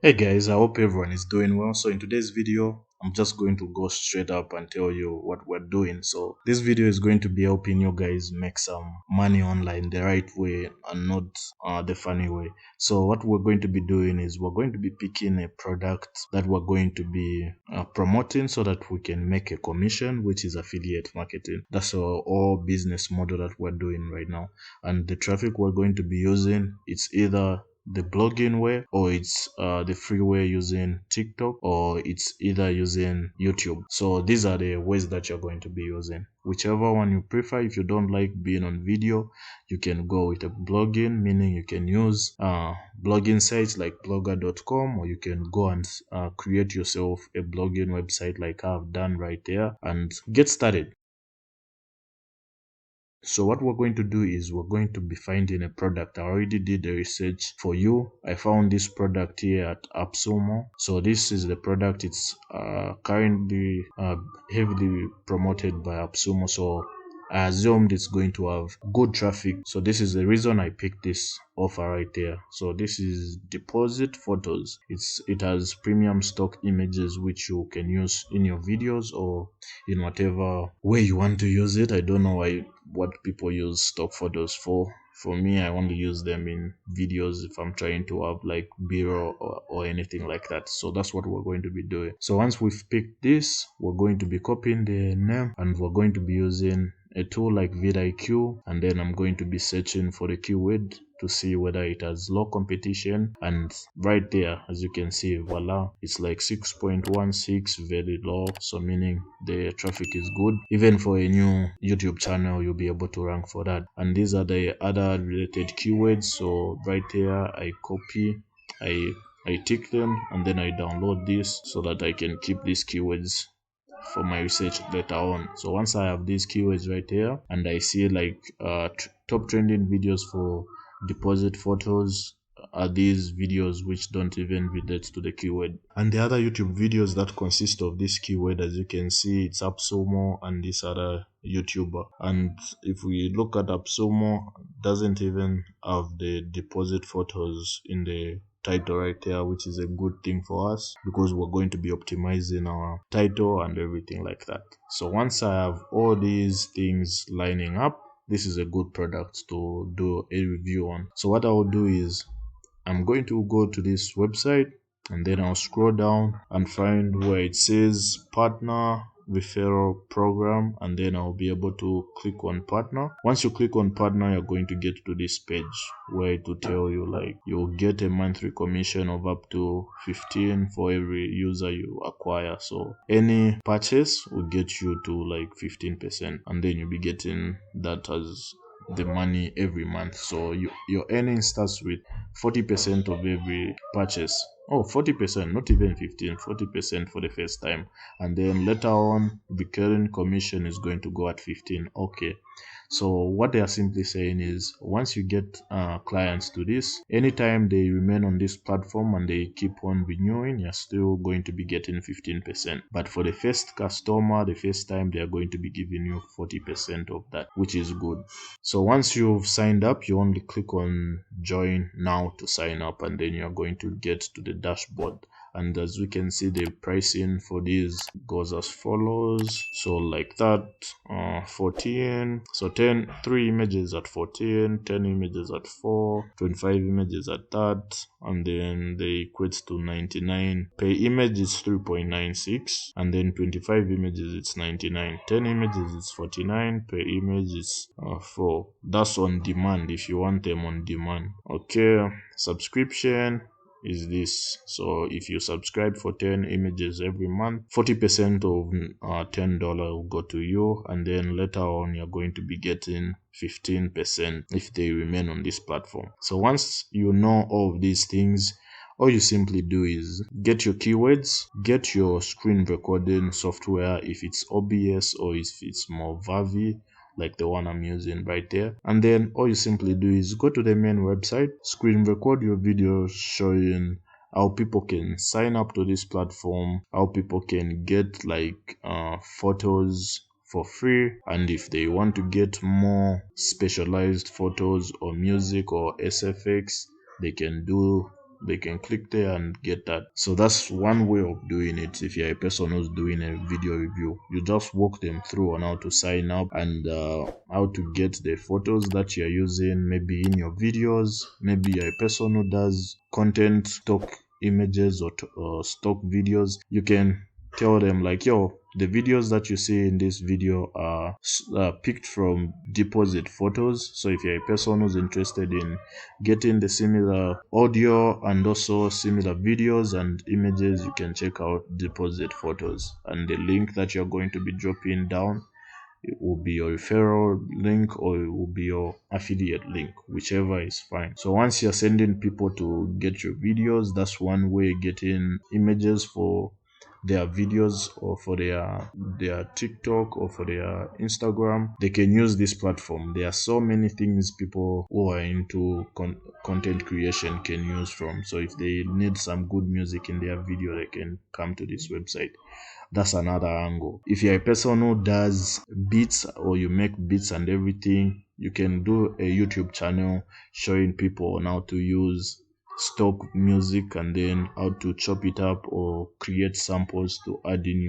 Hey guys, I hope everyone is doing well. So in today's video, I'm just going to go straight up and tell you what we're doing. So this video is going to be helping you guys make some money online the right way and not the funny way. So what we're going to be doing is we're going to be picking a product that we're going to be promoting so that we can make a commission, which is affiliate marketing. That's our all business model that we're doing right now. And the traffic we're going to be using, it's either the blogging way, or it's the free way using TikTok, or it's either using YouTube. So these are the ways that you're going to be using. Whichever one you prefer. If you don't like being on video, you can go with a blogging, meaning you can use blogging sites like blogger.com, or you can go and create yourself a blogging website like I've done right there and get started. So what we're going to do is we're going to be finding a product. I already did the research for you. I found this product here at AppSumo. So this is the product. It's currently heavily promoted by AppSumo. So I assumed it's going to have good traffic. So this is the reason I picked this offer right there. So this is deposit photos. It has premium stock images which you can use in your videos or in whatever way you want to use it. I don't know what people use stock photos for. For me, I only use them in videos if I'm trying to have like B-roll or anything like that. So that's what we're going to be doing. So once we've picked this, we're going to be copying the name and we're going to be using a tool like vidIQ, and then I'm going to be searching for the keyword to see whether it has low competition, and right there, as you can see, voila, it's like 6.16, very low, so meaning the traffic is good. Even for a new YouTube channel, you'll be able to rank for that. And these are the other related keywords. So right here, I copy, I tick them, and then I download this so that I can keep these keywords for my research later on. So once I have these keywords right here and I see like top trending videos for deposit photos are these videos which don't even relate to the keyword. And the other YouTube videos that consist of this keyword, as you can see, it's AppSumo and this other YouTuber. And if we look at AppSumo, doesn't even have the deposit photos in the title right there, which is a good thing for us because we're going to be optimizing our title and everything like that. So once I have all these things lining up, this is a good product to do a review on. So what I will do is I'm going to go to this website and then I'll scroll down and find where it says partner referral program, and then I'll be able to click on partner. Once you click on partner, you're going to get to this page where it will tell you like you'll get a monthly commission of up to 15 for every user you acquire. So any purchase will get you to like 15%, and then you'll be getting that as the money every month. So your earning starts with 40% of every purchase. Oh, 40%, not even 15, 40% for the first time. And then later on, the current commission is going to go at 15. Okay. So what they are simply saying is once you get clients to this, anytime they remain on this platform and they keep on renewing, you're still going to be getting 15%. But for the first customer, the first time, they are going to be giving you 40% of that, which is good. So once you've signed up, you only click on join now to sign up, and then you're going to get to the dashboard. And as we can see, the pricing for these goes as follows. So like that, 14, so 10, 3 images at 14, 10 images at 4, 25 images at that, and then they equates to 99. Per image is 3.96, and then 25 images it's 99, 10 images it's 49, per image is 4. That's on demand if you want them on demand. Okay, subscription is this. So if you subscribe for 10 images every month, 40% of $10 will go to you, and then later on you're going to be getting 15% if they remain on this platform. So once you know all of these things, all you simply do is get your keywords, get your screen recording software if it's OBS or if it's Movavi, like the one I'm using right there. And then all you simply do is go to the main website, screen record your video showing how people can sign up to this platform, how people can get like photos for free, and if they want to get more specialized photos or music or SFX, they can do they can click there and get that. So that's one way of doing it. If you're a person who's doing a video review, you just walk them through on how to sign up and how to get the photos that you're using, maybe in your videos. Maybe you're a person who does content, stock images or stock videos. You can tell them like, yo, the videos that you see in this video are picked from deposit photos. So if you're a person who's interested in getting the similar audio and also similar videos and images, you can check out deposit photos, and the link that you're going to be dropping down, it will be your referral link or it will be your affiliate link, whichever is fine. So once you're sending people to get your videos, that's one way. Getting images for their videos or for their TikTok or for their Instagram, they can use this platform. There are so many things people who are into content creation can use from. So if they need some good music in their video, they can come to this website. That's another angle. If you're a person who does beats or you make beats and everything, you can do a YouTube channel showing people on how to use stock music and then how to chop it up or create samples to add in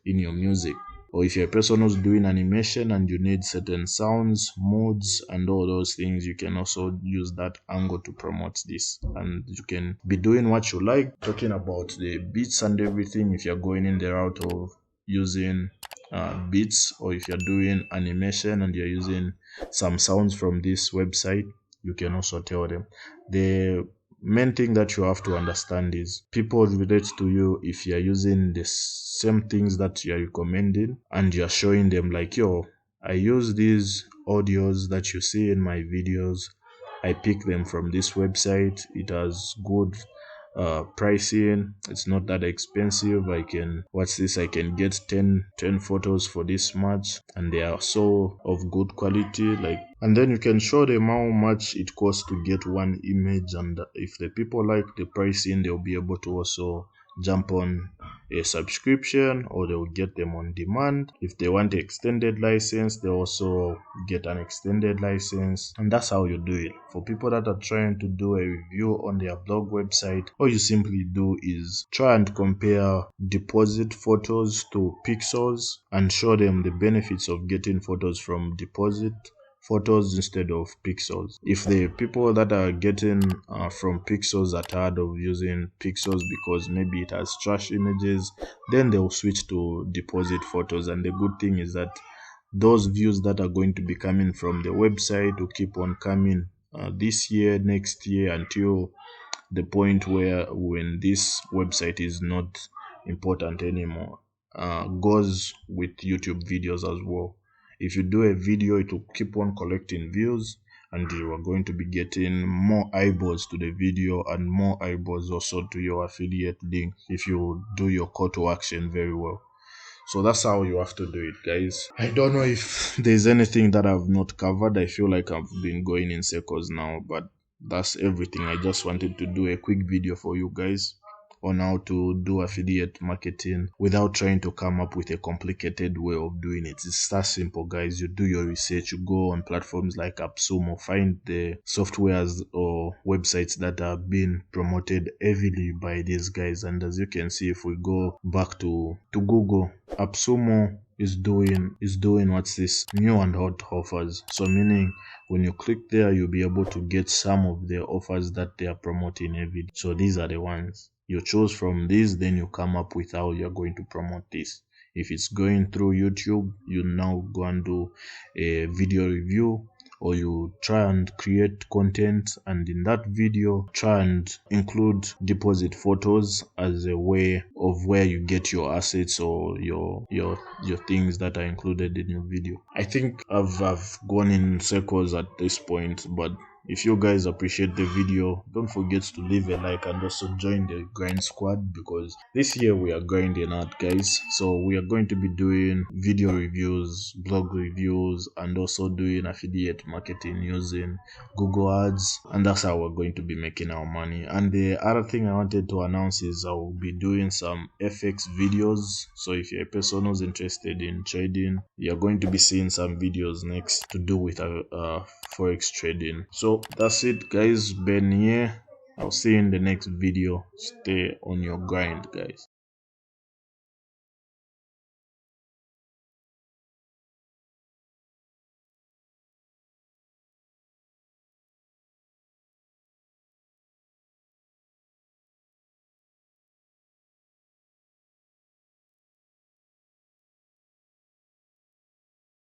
your music. Or if you're a person who's doing animation and you need certain sounds, modes, and all those things, you can also use that angle to promote this. And you can be doing what you like, talking about the beats and everything. If you're going in the route of using beats, or if you're doing animation and you're using some sounds from this website, you can also tell them. The main thing that you have to understand is people relate to you if you're using the same things that you're recommending and you're showing them like, yo, I use these audios that you see in my videos, I pick them from this website, it has good pricing, it's not that expensive, I can get 10 photos for this much and they are so of good quality, like, and then you can show them how much it costs to get one image, and if the people like the pricing, they'll be able to also jump on a subscription, or they'll get them on demand. If they want extended license, they also get an extended license, and that's how you do it. For people that are trying to do a review on their blog website, all you simply do is try and compare deposit photos to pixels and show them the benefits of getting photos from deposit photos instead of pixels. If the people that are getting from pixels are tired of using pixels because maybe it has trash images, then they'll switch to deposit photos. And the good thing is that those views that are going to be coming from the website will keep on coming this year, next year, until the point where when this website is not important anymore. Goes with YouTube videos as well. If you do a video, it will keep on collecting views and you are going to be getting more eyeballs to the video and more eyeballs also to your affiliate link if you do your call to action very well. So that's how you have to do it, guys. I don't know if there's anything that I've not covered. I feel like I've been going in circles now, but that's everything. I just wanted to do a quick video for you guys on how to do affiliate marketing without trying to come up with a complicated way of doing it. It's that simple, guys. You do your research, you go on platforms like AppSumo, find the softwares or websites that are being promoted heavily by these guys. And as you can see, if we go back to Google, AppSumo is doing what's this, new and hot offers. So meaning when you click there, you'll be able to get some of the offers that they are promoting heavily. So these are the ones. You choose from these, then you come up with how you're going to promote this. If it's going through YouTube, you now go and do a video review, or you try and create content, and in that video try and include deposit photos as a way of where you get your assets or your things that are included in your video. I think I've gone in circles at this point, but if you guys appreciate the video, don't forget to leave a like and also join the grind squad, because this year we are grinding out, guys. So we are going to be doing video reviews, blog reviews, and also doing affiliate marketing using Google Ads, and that's how we're going to be making our money. And the other thing I wanted to announce is I will be doing some FX videos. So if you're a person who's interested in trading, you're going to be seeing some videos next to do with forex trading. So that's it, guys. Ben here. I'll see you in the next video. Stay on your grind, guys.